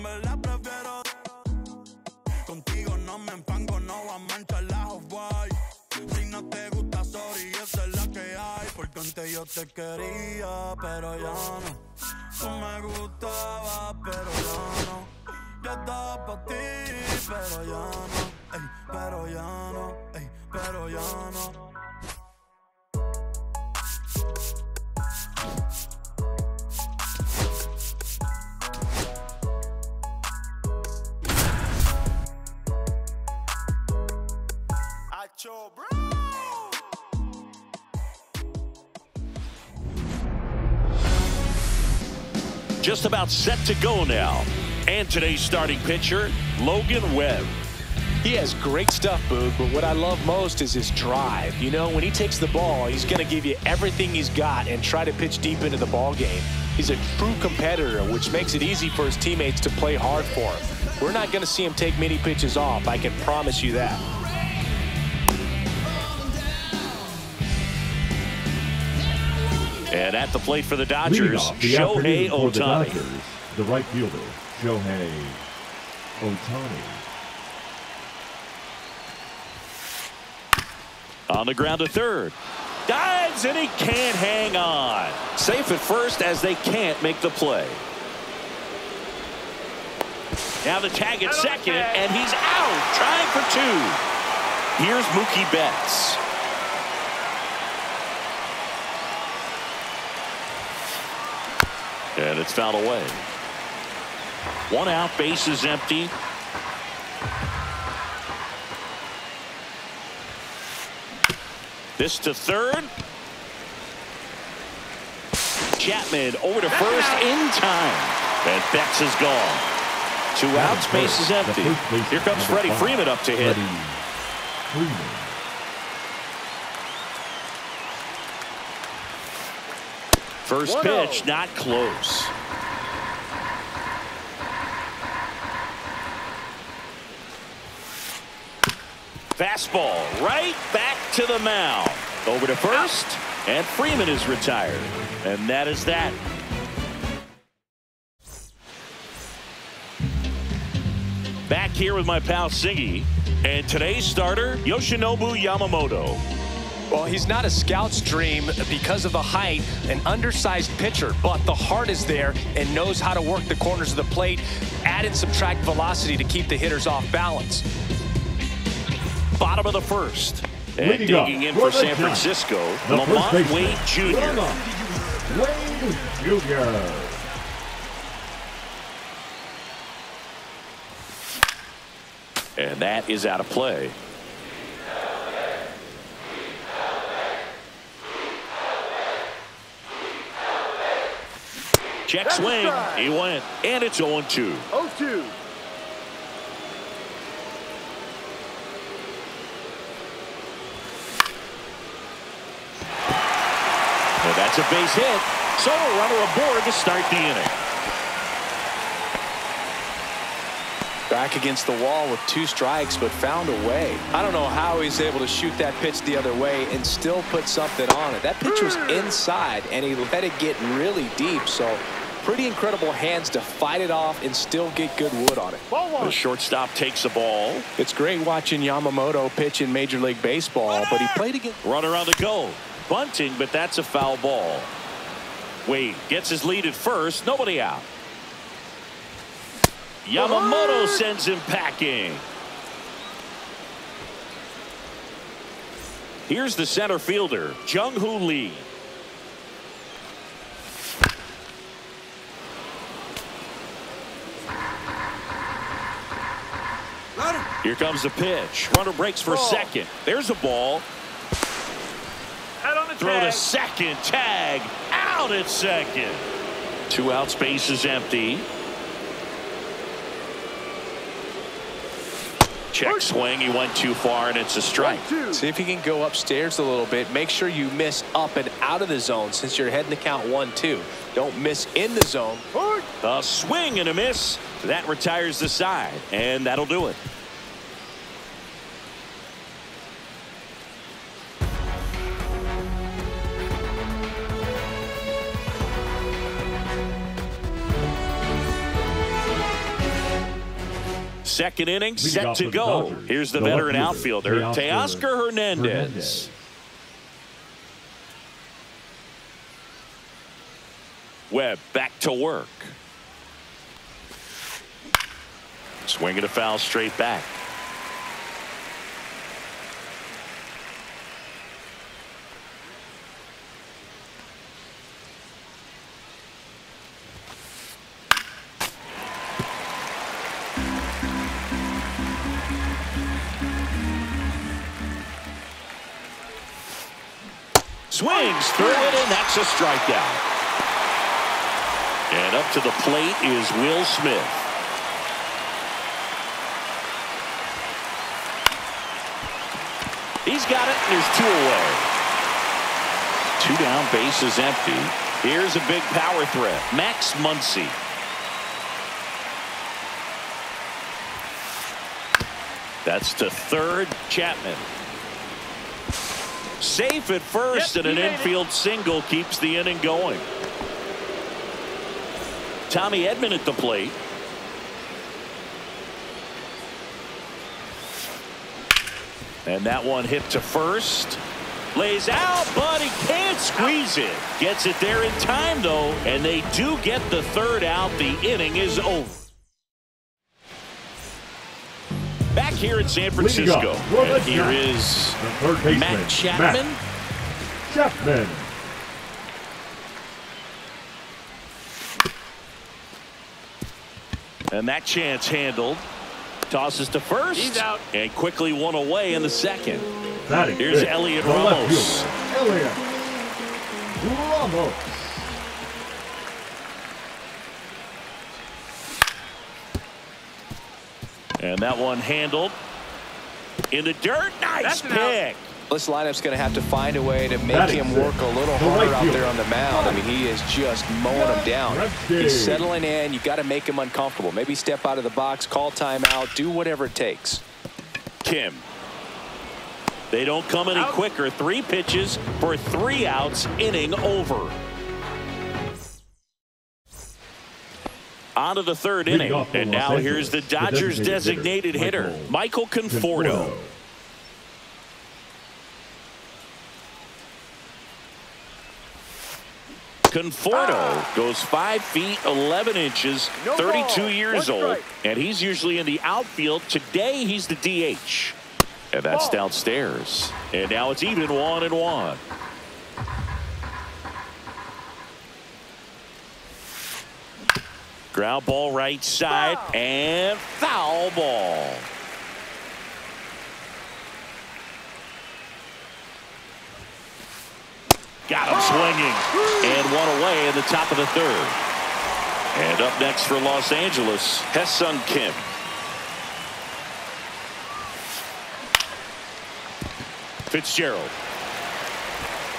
verdad prefiero. Contigo no me empango, no va a manchar la Hawaii. Si no te gusta, sorry, esa es la que hay. Porque antes yo te quería, pero ya no. Tú me gustabas, pero ya no. Yo estaba pa' ti, pero ya no. Ey, pero ya no, ey, pero ya no. Acho, bro. Just about set to go now. And today's starting pitcher, Logan Webb. He has great stuff, Boog, but what I love most is his drive. You know, when he takes the ball, he's going to give you everything he's got and try to pitch deep into the ball game. He's a true competitor, which makes it easy for his teammates to play hard for him. We're not going to see him take many pitches off, I can promise you that. And at the plate for the Dodgers, Shohei Ohtani. The right fielder, Shohei Ohtani. On the ground to third. Dives, and he can't hang on. Safe at first as they can't make the play. Now the tag at second, and he's out, trying for two. Here's Mookie Betts. And it's fouled away. One out, base is empty. This to third. Chapman over to first in time. And Betts is gone. 2 outs, base is empty. Here comes Freddie Freeman up to hit. First pitch, not close. Fastball right back to the mound. Over to first, and Freeman is retired. And that is that. Back here with my pal Siggy, and today's starter, Yoshinobu Yamamoto. Well, he's not a scout's dream because of the height, an undersized pitcher, but the heart is there and knows how to work the corners of the plate, add and subtract velocity to keep the hitters off balance. Bottom of the first. And digging in for San Francisco, Lamont Wade Jr. Wade Jr. And that is out of play. Check swing. He went. And it's 0-2. 0-2. And that's a base hit. So a runner aboard to start the inning. Back against the wall with 2 strikes, but found a way. I don't know how he's able to shoot that pitch the other way and still put something on it. That pitch was inside, and he let it get really deep. So pretty incredible hands to fight it off and still get good wood on it. The shortstop takes the ball. It's great watching Yamamoto pitch in Major League Baseball, but he played against... Runner on the go. Bunting, but that's a foul ball. Wade gets his lead at first. Nobody out. Yamamoto sends him packing. Here's the center fielder, Jung-Hoo Lee. Here comes the pitch. Runner breaks for second. There's a ball. Throw to second. Tag. Out at second. 2 outs. Base is empty. Check swing. He went too far, and it's a strike. See if you can go upstairs a little bit. Make sure you miss up and out of the zone since you're heading to count 1-2. Don't miss in the zone. A swing and a miss. That retires the side, and that'll do it. Second inning set to go. Here's the veteran outfielder, Teoscar Hernandez. Webb back to work. Swing and a foul straight back. Swings through it, and that's a strikeout. And up to the plate is Will Smith. He's got it, and there's 2 away. 2 down, bases empty. Here's a big power threat, Max Muncy. That's to third, Chapman. Safe at first, and an infield single keeps the inning going. Tommy Edman at the plate. And that one hit to first. Lays out, but he can't squeeze it. Gets it there in time, though, and they do get the third out. The inning is over. Back here in San Francisco, and here is Matt Chapman. Chapman. And that chance handled. Tosses to first. He's out. And quickly one away in the second. Here's Elliot Ramos. Elliot Ramos. And that one handled. In the dirt. Nice pick. This lineup's going to have to find a way to make him work a little harder out there on the mound. I mean, he is just mowing him down. He's settling in. You got to make him uncomfortable. Maybe step out of the box, call timeout, do whatever it takes. Kim. They don't come any quicker. 3 pitches for 3 outs. Inning over. On to the third inning. And now here's the Dodgers designated hitter, Michael Conforto. Conforto goes 5 feet 11 inches, 32 years old, and he's usually in the outfield. Today he's the DH, and that's downstairs. And now it's even 1-1. Ground ball right side, and foul ball. Got him swinging, and 1 away in the top of the third. And up next for Los Angeles, Ha-Seong Kim. Fitzgerald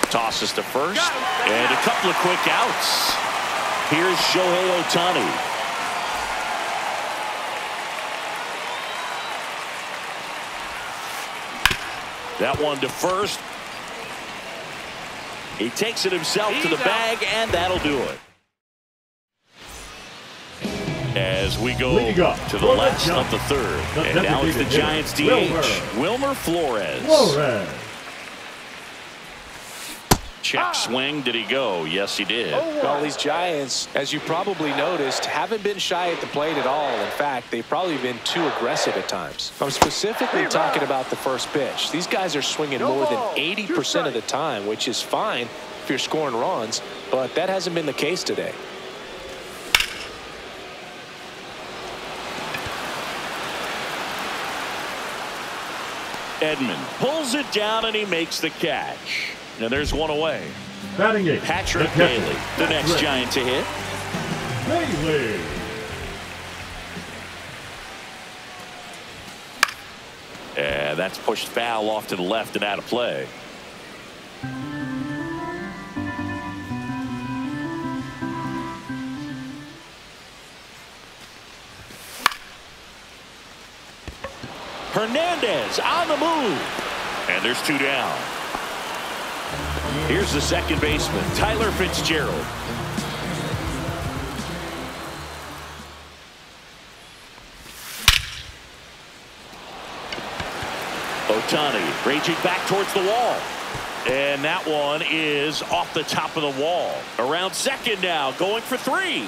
tosses to first, and a couple of quick outs. Here's Shohei Ohtani. That one to first. He takes it himself to the bag, and that'll do it. As we go to the last of the third. And now it's the Giants DH, Wilmer Flores. Check swing. Did he go? Yes, he did. Well, these Giants, as you probably noticed, haven't been shy at the plate at all. In fact, they've probably been too aggressive at times. I'm specifically talking about the first pitch. These guys are swinging more than 80% of the time, which is fine if you're scoring runs, but that hasn't been the case today. Edman pulls it down, and he makes the catch. And there's 1 away. Batting it. Patrick Bailey, the next Giant to hit. Bailey. And that's pushed foul off to the left and out of play. Hernandez on the move. And there's 2 down. Here's the second baseman, Tyler Fitzgerald. Ohtani raging back towards the wall. And that one is off the top of the wall. Around second now, going for 3.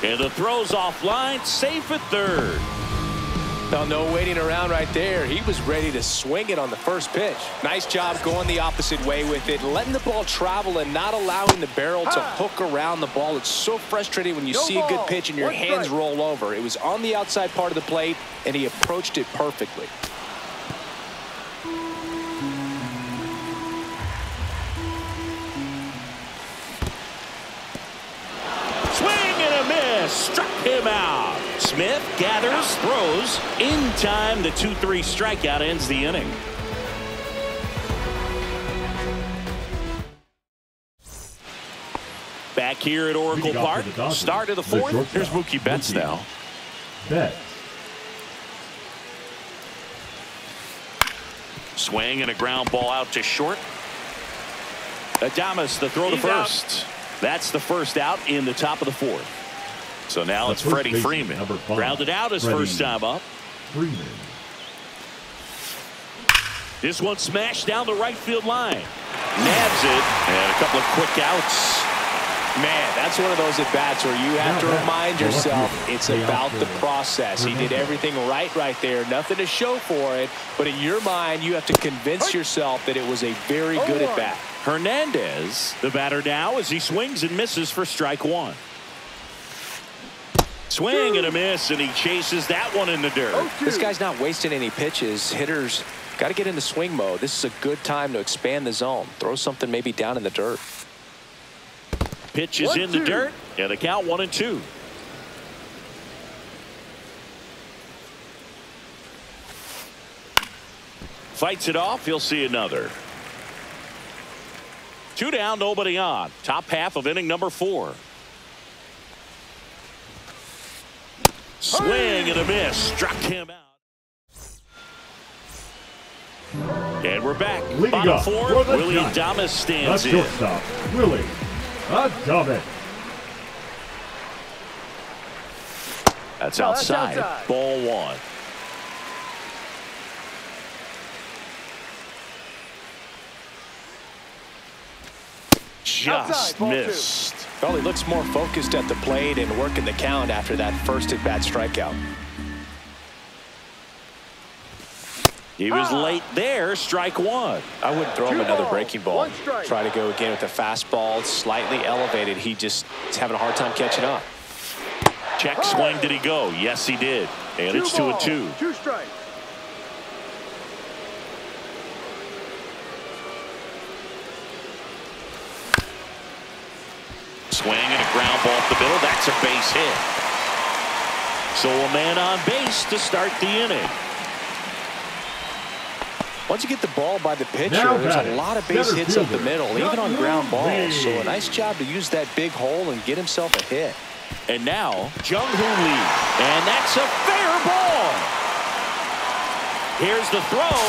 And the throw's offline, safe at third. Well, no waiting around right there. He was ready to swing it on the first pitch. Nice job going the opposite way with it, letting the ball travel and not allowing the barrel to hook around the ball. It's so frustrating when you see a good pitch and your hands roll over. It was on the outside part of the plate, and he approached it perfectly. Struck him out. Smith gathers, throws. In time, the 2-3 strikeout ends the inning. Back here at Oracle Park. Start of the fourth. Here's Mookie Betts now. Betts. Swing and a ground ball out to short. Adames, the throw to first. That's the first out in the top of the fourth. So now it's Freddie Freeman. Grounded out his first time up. Freeman. This one smashed down the right field line. Nabs it, and a couple of quick outs. Man, that's one of those at-bats where you have to remind yourself it's about the process. He did everything right there. Nothing to show for it. But in your mind, you have to convince yourself that it was a very good at-bat. Hernandez, the batter now, as he swings and misses for strike 1. Swing and a miss, and he chases that one in the dirt. This guy's not wasting any pitches. Hitters got to get into swing mode. This is a good time to expand the zone. Throw something maybe down in the dirt. Pitch is in the dirt, and the count 1-2. Fights it off. He'll see another. 2 down, nobody on. Top half of inning number 4. Swing and a miss. Struck him out. And we're back. Bottom 4. Willie Adames stands in. Shortstop, Willie Adames. That's outside. Ball 1. Just missed. Well, he looks more focused at the plate and working the count after that first at-bat strikeout. He was late there. Strike 1. I wouldn't throw him another breaking ball. Try to go again with the fastball. Slightly elevated. He just is having a hard time catching up. Check swing. Did he go? Yes, he did. And it's 2-2. 2 strikes. Swing and a ground ball up the middle. That's a base hit. So a man on base to start the inning. Once you get the ball by the pitcher, there's a lot of base hits up the middle, even on ground balls. So a nice job to use that big hole and get himself a hit. And now, Jung-Hoo Lee. And that's a fair ball. Here's the throw.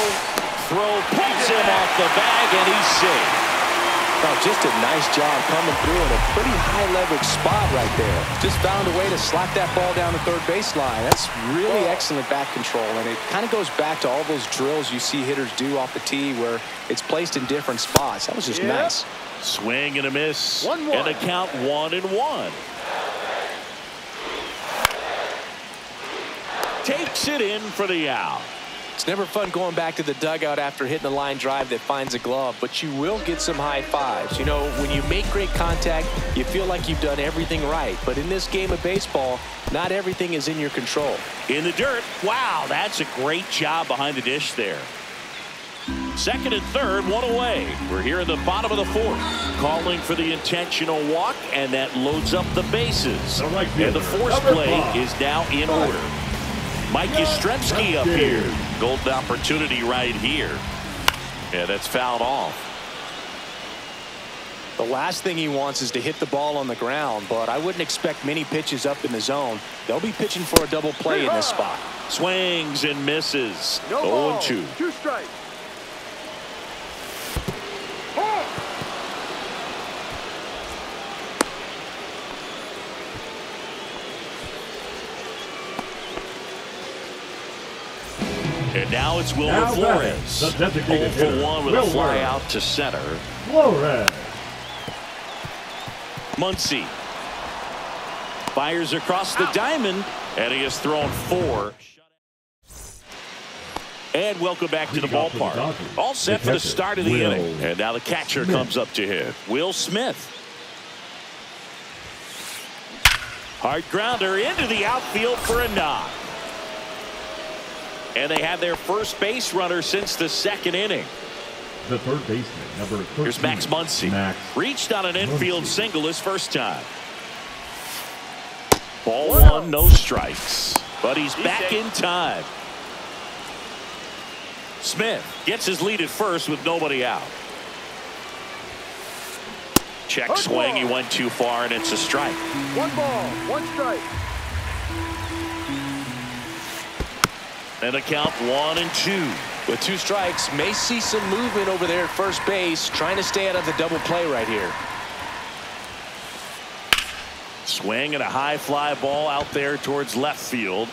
Throw pulls him off the bag, and he's safe. Oh, just a nice job coming through in a pretty high leverage spot right there. Just found a way to slap that ball down the third baseline. That's really excellent bat control, and it kind of goes back to all those drills you see hitters do off the tee where it's placed in different spots. That was just nice. Swing and a miss. 1-1. And a count 1-1. Takes it in for the out. It's never fun going back to the dugout after hitting a line drive that finds a glove, but you will get some high fives. You know, when you make great contact, you feel like you've done everything right. But in this game of baseball, not everything is in your control. In the dirt. Wow, that's a great job behind the dish there. Second and third, 1 away. We're here in the bottom of the 4th. Calling for the intentional walk, and that loads up the bases. And the force play is now in order. Mike Yastrzemski up here. Golden opportunity right here. Yeah, that's fouled off. The last thing he wants is to hit the ball on the ground, but I wouldn't expect many pitches up in the zone. They'll be pitching for a double play in this spot. Swings and misses. 0-2. 2 strikes. And now it's Wilmer Flores. 0 for 1 with a fly out to center. Flores. Muncy fires across the diamond, and he has thrown 4. And welcome back to the ballpark. All set for the start of the inning. And now the catcher comes up to hit. Will Smith. Hard grounder into the outfield for a knock. And they have their first base runner since the 2nd inning. The third baseman, number 13. Here's Max Muncy. Reached on an infield single his first time. Ball 1, no strikes. But he's back in time. Smith gets his lead at first with nobody out. Check swing. He went too far, and it's a strike. 1 ball, 1 strike. And a count 1 and 2. With 2 strikes, may see some movement over there at first base, trying to stay out of the double play right here. Swing and a high fly ball out there towards left field.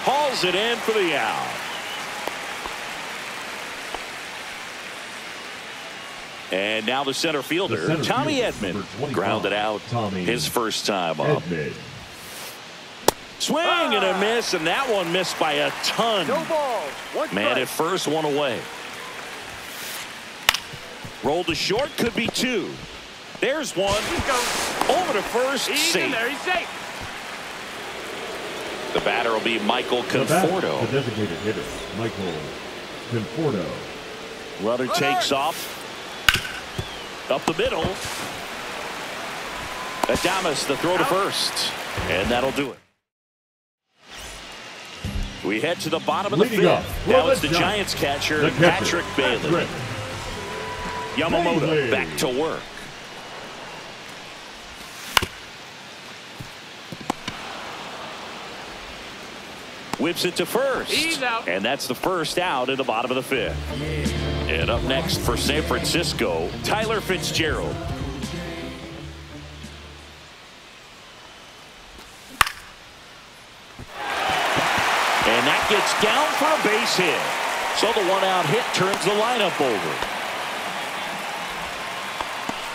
Hauls it in for the out. And now the center fielder, Tommy Edman, grounded out his first time up. Swing and a miss, and that one missed by a ton. No balls. Man at first, 1 away. Rolled to short, could be 2. There's 1. Over to first, safe. There, he's safe. The batter will be Michael Conforto. The designated hitter, Michael Conforto. Runner takes off. Up the middle. Adames, the throw to first. And that'll do it. We head to the bottom of the 5th. Now it's the Giants catcher, Patrick Bailey. Yamamoto back to work. Whips it to first. And that's the first out in the bottom of the 5th. And up next for San Francisco, Tyler Fitzgerald. And that gets down for a base hit. So the 1-out hit turns the lineup over.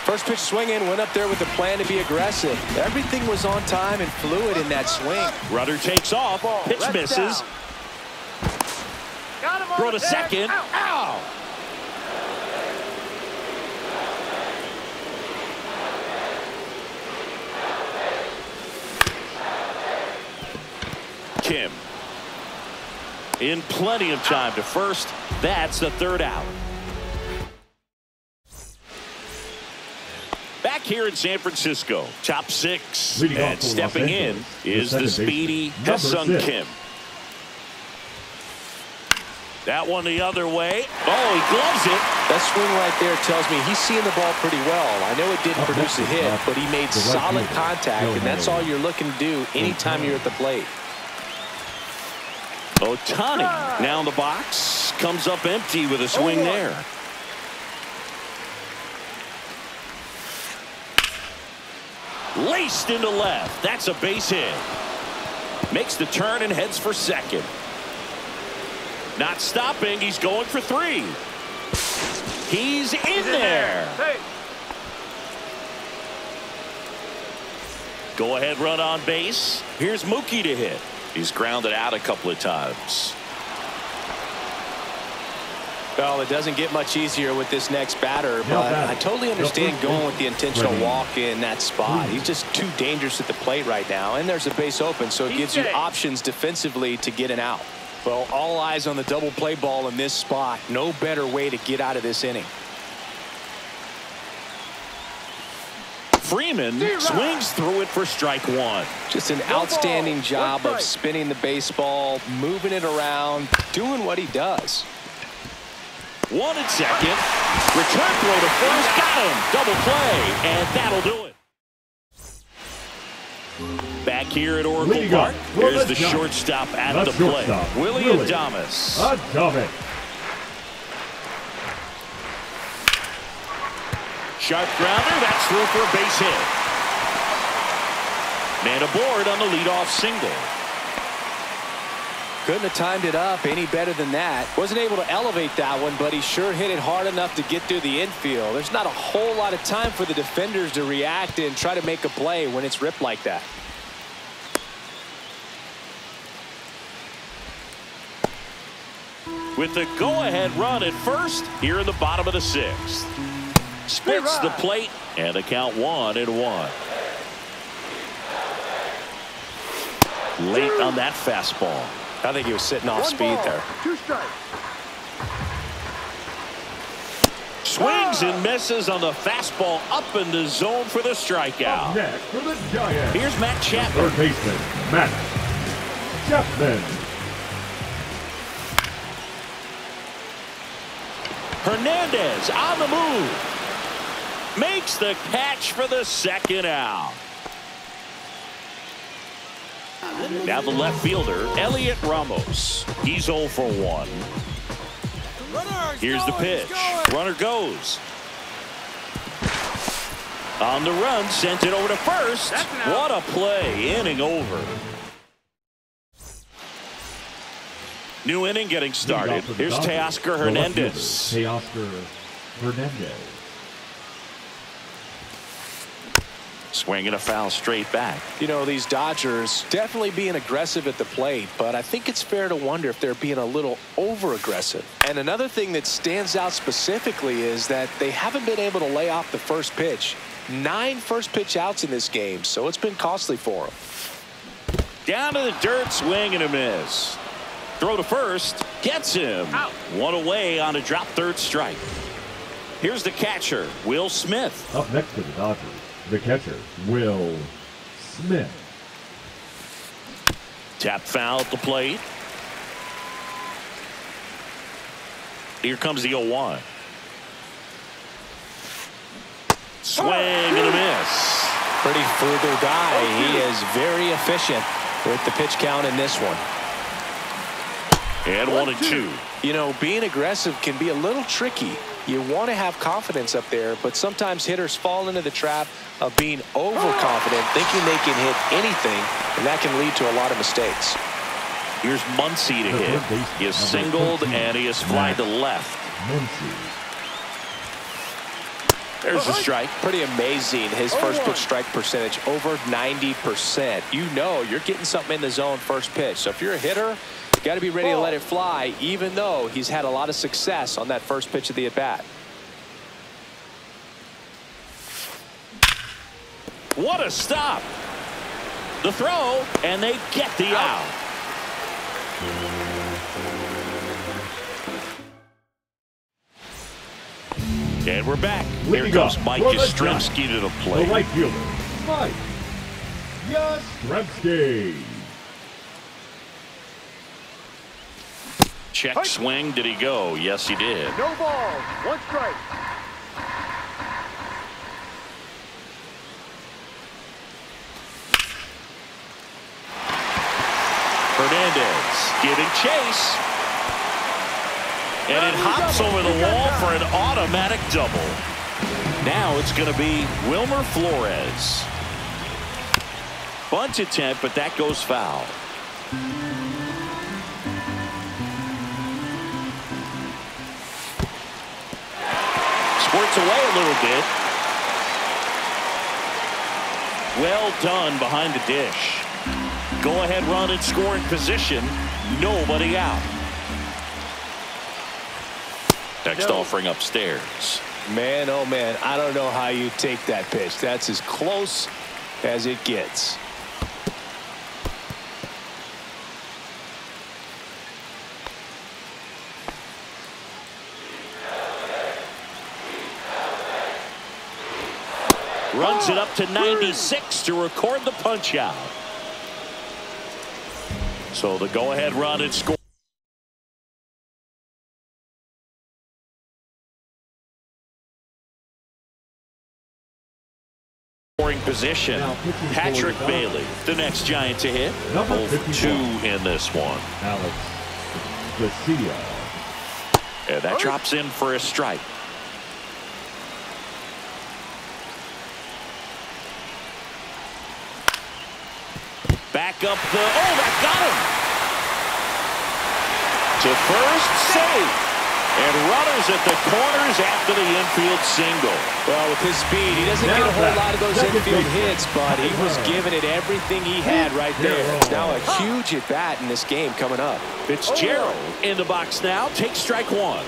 First pitch swinging, went up there with the plan to be aggressive. Everything was on time and fluid in that swing. Runner takes off. Pitch misses. Throw to second. Ow! Kim. In plenty of time to first. That's the 3rd out. Back here in San Francisco, top 6. And stepping in is the speedy Ha-Seong Kim. That one the other way. Oh, he gloves it. That swing right there tells me he's seeing the ball pretty well. I know it didn't produce a hit, but he made solid contact, and that's all you're looking to do anytime you're at the plate. Ohtani now in the box. Comes up empty with a swing there. Laced into left. That's a base hit. Makes the turn and heads for second. Not stopping. He's going for 3. He's in there. Go ahead run on base. Here's Mookie to hit. He's grounded out a couple of times. Well, it doesn't get much easier with this next batter, but I totally understand going with the intentional walk in that spot. He's just too dangerous at the plate right now, and there's a base open, so it gives you options defensively to get an out. Well, all eyes on the double play ball in this spot. No better way to get out of this inning. Freeman swings through it for strike 1. Just an outstanding job of spinning the baseball, moving it around, doing what he does. 1 at second. Return throw to first. Got him. Double play. And that'll do it. Back here at Oracle Park. Here's the shortstop at the plate. Willie Adames. Sharp grounder. That's through for a base hit. Man aboard on the leadoff single. Couldn't have timed it up any better than that. Wasn't able to elevate that one, but he sure hit it hard enough to get through the infield. There's not a whole lot of time for the defenders to react and try to make a play when it's ripped like that. With the go-ahead run at first here in the bottom of the 6th. Splits the plate and the count 1-1. Late on that fastball. I think he was sitting off speed there. 2 strikes. Swings and misses on the fastball up in the zone for the strikeout. Next for the Giants. Here's Matt Chapman. Third baseman, Matt Chapman. Hernandez on the move. Makes the catch for the 2nd out. Now the left fielder, Elliot Ramos. He's 0 for 1. Here's the pitch. Runner goes. On the run, sent it over to first. What a play. Inning over. New inning getting started. Here's Teoscar Hernandez. Teoscar Hernandez. Swinging a foul straight back. You know, these Dodgers definitely being aggressive at the plate, but I think it's fair to wonder if they're being a little over-aggressive. And another thing that stands out specifically is that they haven't been able to lay off the first pitch. 9 first pitch outs in this game, so it's been costly for them. Down to the dirt, swing and a miss. Throw to first, gets him. Out. 1 away on a drop third strike. Here's the catcher, Will Smith. Up next to the Dodgers, the catcher, Will Smith. Tap foul at the plate. Here comes the 0-1. Swing and a miss. Pretty frugal guy. He is very efficient with the pitch count in this one. And 1-2. You know, being aggressive can be a little tricky. You want to have confidence up there, but sometimes hitters fall into the trap of being overconfident, thinking they can hit anything, and that can lead to a lot of mistakes. Here's Muncy to hit. He is singled and he is fly to left. There's the strike. Pretty amazing. His first pitch strike percentage over 90%. You know you're getting something in the zone first pitch. So if you're a hitter, you got to be ready to let it fly, even though he's had a lot of success on that first pitch of the at-bat. What a stop. The throw, and they get the out. And we're back. Here comes Mike Yastrzemski to the plate. The right fielder, Mike Yastrzemski. Check swing. Did he go? Yes, he did. No ball. 1 strike. Hernandez giving chase. And it hops over the wall for an automatic double. Now it's going to be Wilmer Flores. Bunt attempt, but that goes foul. Squirts away a little bit. Well done behind the dish. Go ahead run in scoring position. Nobody out. Next offering upstairs. Man, oh man, I don't know how you take that pitch. That's as close as it gets. Runs it up to 96 to record the punch out. So the go-ahead run and score. Position. Patrick Bailey, the next Giant to hit. 2 in this one. Alex Garcia. And that drops in for a strike. Back up the, oh, that To first, safe. And runners at the corners after the infield single. Well, with his speed, he doesn't get a whole lot of those infield hits, but he was giving it everything he had right there. It's now a huge at-bat in this game coming up. Fitzgerald in the box now. Takes strike one.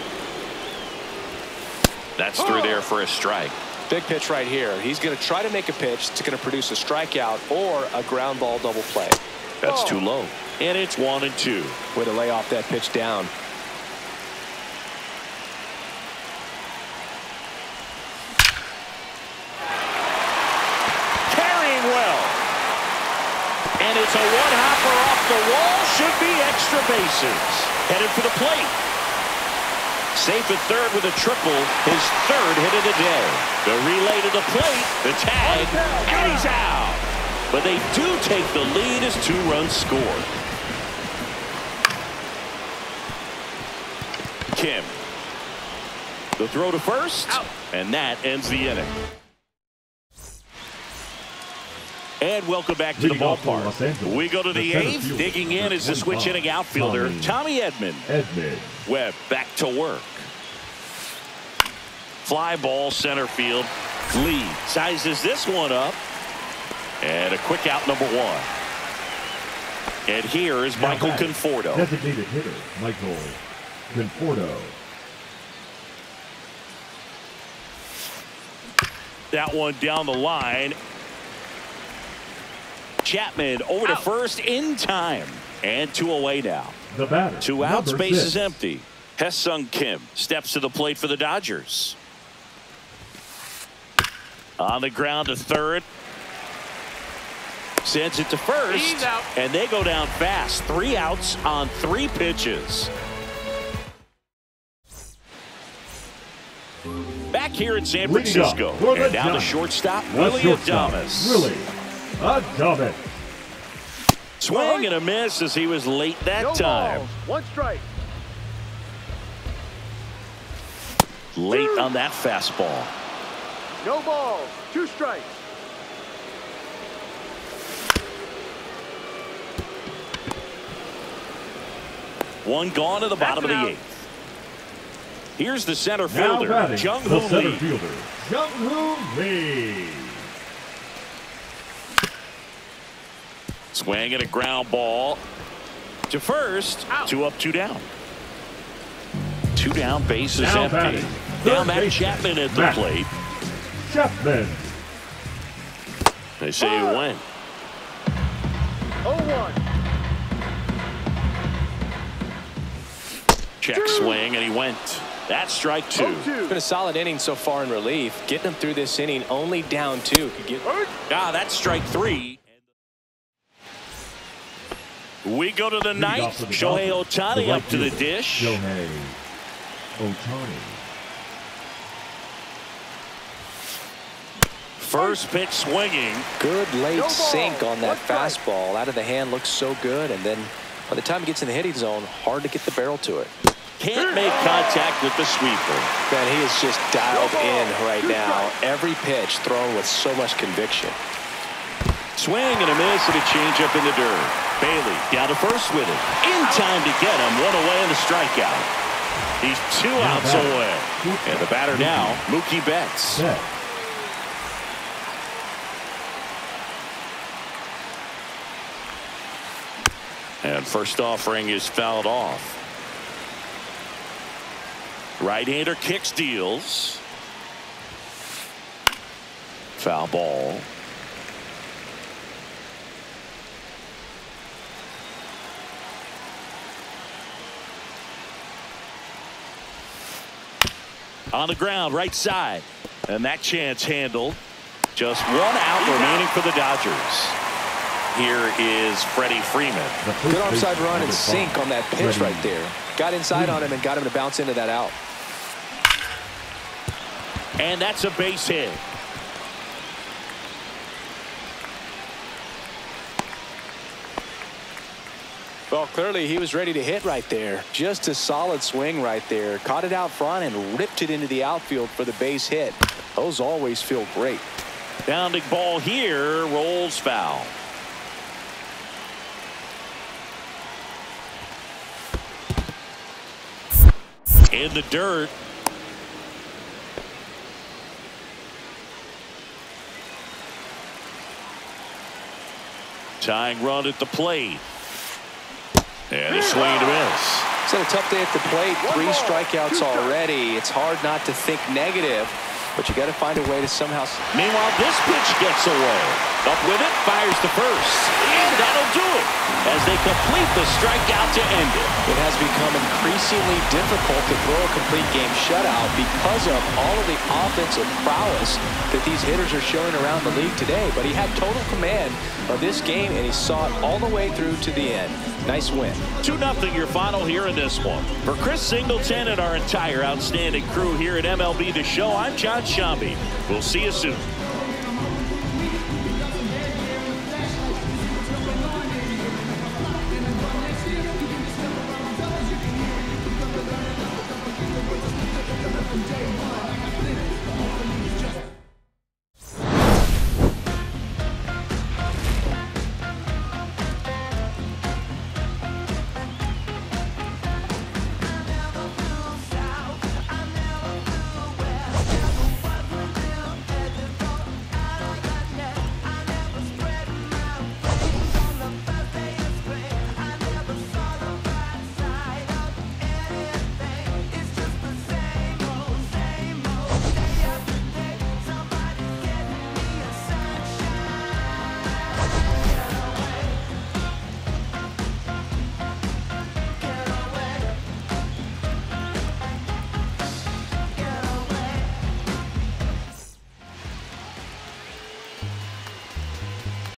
That's through there for a strike. Big pitch right here. He's going to try to make a pitch that's going to produce a strikeout or a ground ball double play. That's too low. And it's 1-2. Way to lay off that pitch down. And it's a one-hopper off the wall. Should be extra bases. Headed for the plate. Safe at third with a triple. His third hit of the day. The relay to the plate. The tag. And he's out. But they do take the lead as 2 runs scored. Kim. The throw to first. Out. And that ends the inning. And welcome back to the ballpark. We go to the 8th. Digging in is the switch hitting outfielder, Tommy Edman. Webb back to work. Fly ball center field. Lee sizes this one up. And a quick out, number 1. And here is Michael Conforto. Designated hitter, Michael Conforto. That one down the line. Chapman over to first in time. And 2 away now. The batter, 2 outs, base 6. is empty. Hesung Kim steps to the plate for the Dodgers. On the ground to third. Sends it to first. And they go down fast. 3 outs on 3 pitches. Back here in San Francisco. And now the shortstop, Willie Adames. Willie Adames. Swing and a miss as he was late that time. 1 strike. Late on that fastball. No balls. 2 strikes. One gone to the bottom of the 8th. Here's the center fielder, Jung-Hoo Lee. Swing and a ground ball to first. Out. 2 up, 2 down. 2 down, base is empty. Now Matt Chapman at the plate. Chapman. They say he went. 0-1. Check swing and he went. That's strike 2. It's been a solid inning so far in relief. Getting them through this inning only down 2. That's strike 3. We go to the 9th. Shohei Ohtani up to the dish. Shohei Ohtani. First pitch swinging. Good late sink on that fastball. Out of the hand, looks so good. And then by the time he gets in the hitting zone, hard to get the barrel to it. Can't make contact with the sweeper. Man, he is just dialed in right now. Every pitch thrown with so much conviction. Swing and a miss and a changeup in the dirt. Bailey down to first with it. In time to get him. 1 away and the strikeout. He's 2 outs away. And the batter now, Mookie Betts. And first offering is fouled off. Right-hander kicks, deals. Foul ball. On the ground, right side. And that chance handled. Just 1 out remaining for the Dodgers. Here is Freddie Freeman. Good offside run and sink on that pitch right there. Got inside on him and got him to bounce into that out. And that's a base hit. Well, clearly he was ready to hit right there. Just a solid swing right there. Caught it out front and ripped it into the outfield for the base hit. Those always feel great. Bounding ball here, rolls foul. in the dirt. Tying run at the plate. And a swing and a miss. It's been a tough day at the plate. 3 strikeouts already. It's hard not to think negative, but you got to find a way to somehow. Meanwhile, this pitch gets away. Up with it, fires to first. And that'll do it as they complete the strikeout to end it. It has become increasingly difficult to throw a complete game shutout because of all of the offensive prowess that these hitters are showing around the league today. But he had total command of this game, and he saw it all the way through to the end. Nice win. 2-0 your final here in this one. For Chris Singleton and our entire outstanding crew here at MLB The Show, I'm John Shambi. We'll see you soon.